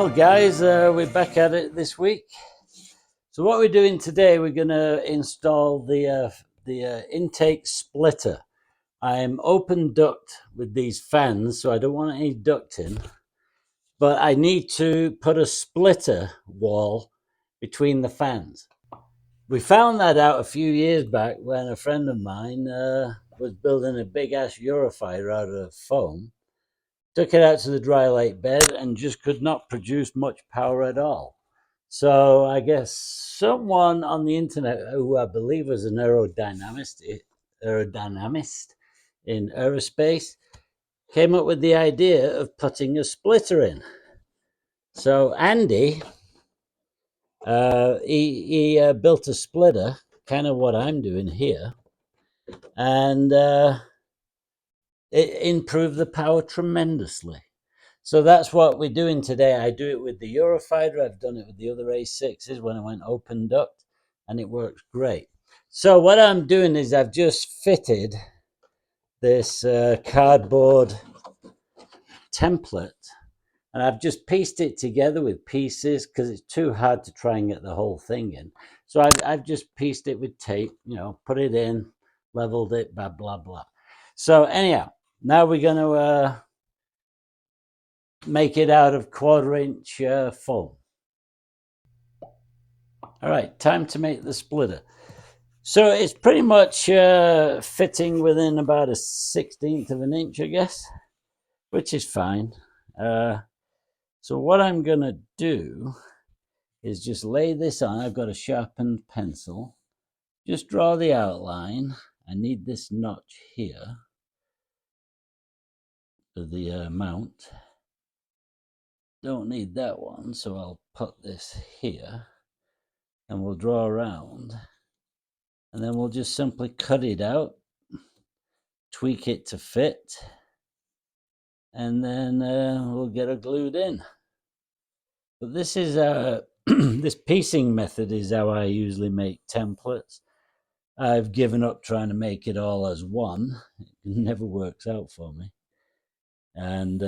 Well, guys, we're back at it this week. So what we're doing today, we're going to install the intake splitter. I'm open duct with these fans, so I don't want any ducting, but I need to put a splitter wall between the fans. We found that out a few years back when a friend of mine was building a big ass Eurofighter out of foam. Took it out to the dry lake bed and just could not produce much power at all. So I guess someone on the internet, who I believe was an aerodynamist in aerospace, came up with the idea of putting a splitter in. So Andy, he built a splitter, kind of what I'm doing here, and it improved the power tremendously. So that's what we're doing today. I do it with the Eurofighter. I've done it with the other A6s when I went open duct, and it works great. So what I'm doing is I've just fitted this cardboard template, and I've just pieced it together with pieces because it's too hard to try and get the whole thing in. So I've just pieced it with tape, put it in, leveled it, blah, blah, blah. So anyhow, now we're going to make it out of 1/4-inch foam. All right, time to make the splitter. So it's pretty much fitting within about a 1/16 of an inch, I guess, which is fine. So what I'm going to do is just lay this on. I've got a sharpened pencil. Just draw the outline. I need this notch here for the mount. Don't need that one, so I'll put this here. And we'll draw around. And then we'll just simply cut it out, tweak it to fit, and then we'll get it glued in. But this is this piecing method is how I usually make templates. I've given up trying to make it all as one. It never works out for me. And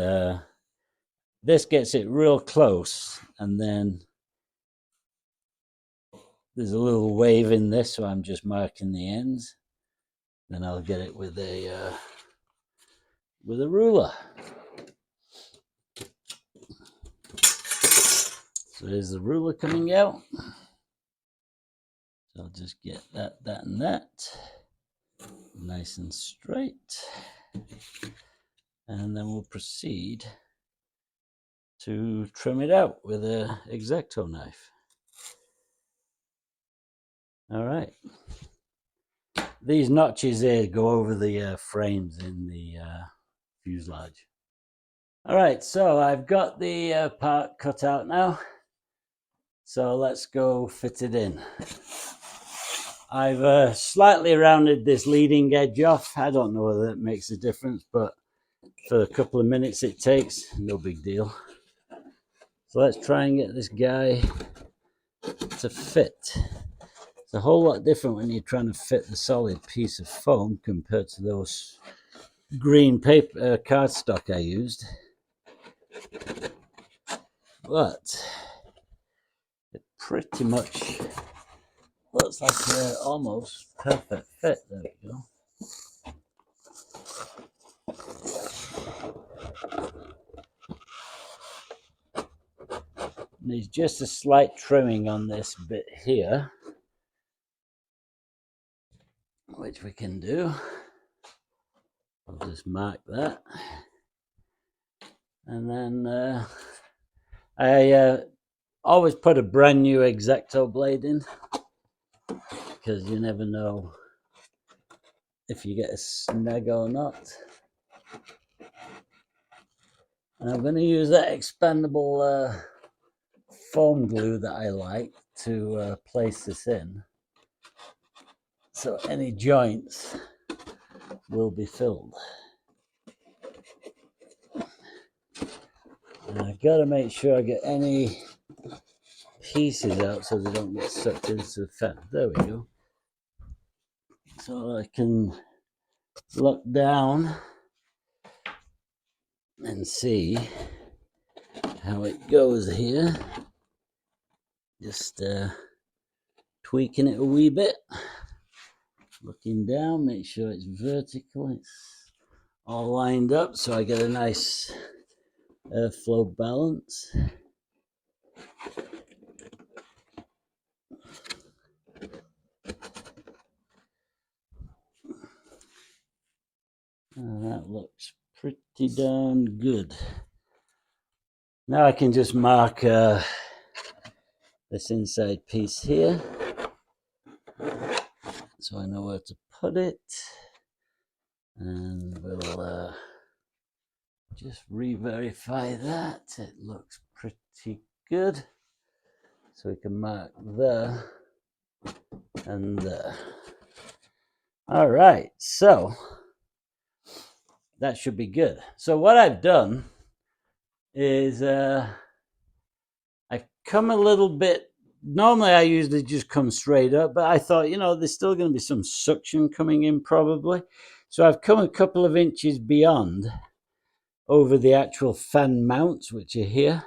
this gets it real close, and then there's a little wave in this, so I'm just marking the ends. Then I'll get it with a ruler. So there's the ruler coming out. So I'll just get that, and that nice and straight. And then we'll proceed to trim it out with an X-Acto knife. All right. These notches here go over the frames in the fuselage. All right, so I've got the part cut out now. So let's go fit it in. I've slightly rounded this leading edge off. I don't know whether that makes a difference, but for a couple of minutes it takes, no big deal. So let's try and get this guy to fit. It's a whole lot different when you're trying to fit the solid piece of foam compared to those green paper cardstock I used. But it pretty much looks like an almost perfect fit. There we go. There's just a slight trimming on this bit here, which we can do. I'll just mark that. And then I always put a brand new X-Acto blade in, because you never know if you get a snag or not. And I'm going to use that expandable foam glue that I like to place this in, so any joints will be filled. And I've got to make sure I get any pieces out so they don't get sucked into the fan. There we go. So I can look down and see how it goes here. Just tweaking it a wee bit. Looking down, make sure it's vertical. It's all lined up so I get a nice airflow balance. That looks pretty darn good. Now I can just mark this inside piece here, so I know where to put it, and we'll just re-verify that. It looks pretty good, so we can mark there and there. All right, so that should be good. So what I've done is I've come a little bit. Normally I usually just come straight up, but I thought, there's still going to be some suction coming in probably. So I've come a couple of inches beyond over the actual fan mounts, which are here,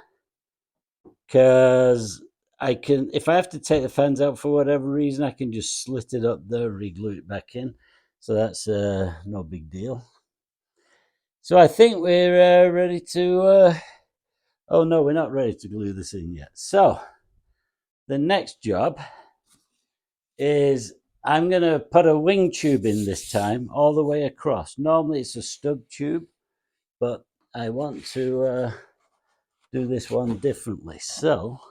because I can, if I have to take the fans out for whatever reason, I can just slit it up there, re-glue it back in. So that's no big deal. So I think we're ready to, oh no, we're not ready to glue this in yet. So the next job is I'm going to put a wing tube in this time all the way across. Normally it's a stub tube, but I want to do this one differently. So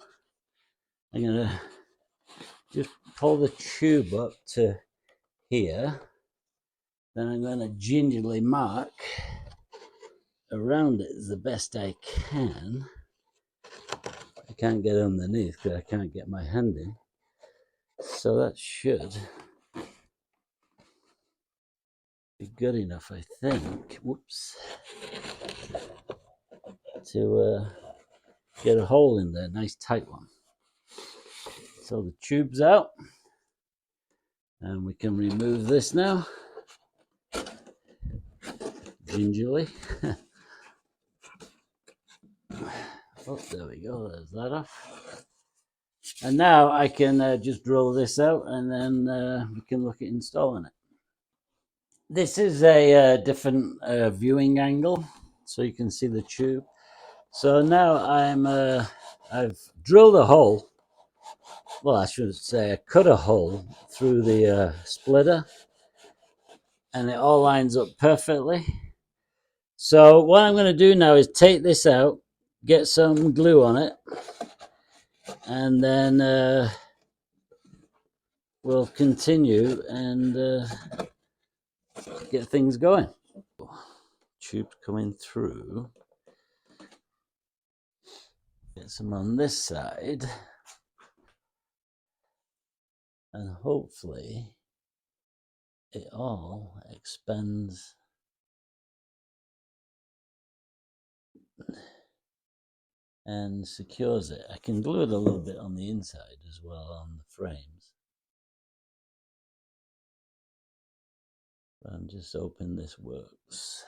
I'm going to just pull the tube up to here. Then I'm going to gingerly mark around it as the best I can. I can't get underneath because I can't get my hand in. So that should be good enough, I think. Whoops. To get a hole in there, nice tight one. So the tube's out, and we can remove this now, gingerly. Oh, there we go, there's that off. And now I can just drill this out, and then we can look at installing it. This is a different viewing angle, so you can see the tube. So now I've drilled a hole. Well, I should say I cut a hole through the splitter, and it all lines up perfectly. So what I'm going to do now is take this out, get some glue on it, and then we'll continue and get things going. Tube coming through. Get some on this side, and hopefully it all expands and secures it. I can glue it a little bit on the inside as well on the frames. But I'm just hoping this works.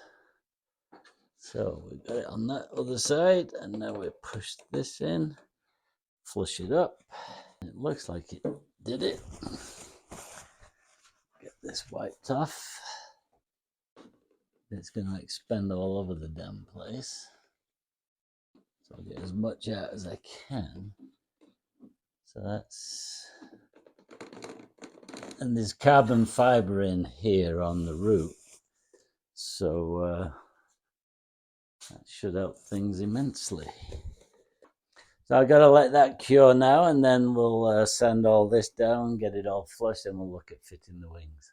So we've got it on that other side, and now we push this in, flush it up. It looks like it did it. Get this wiped off. It's going to expand all over the damn place. So I'll get as much out as I can. So that's, and there's carbon fiber in here on the root. So that should help things immensely. So I've got to let that cure now, and then we'll sand all this down, get it all flush, and we'll look at fitting the wings.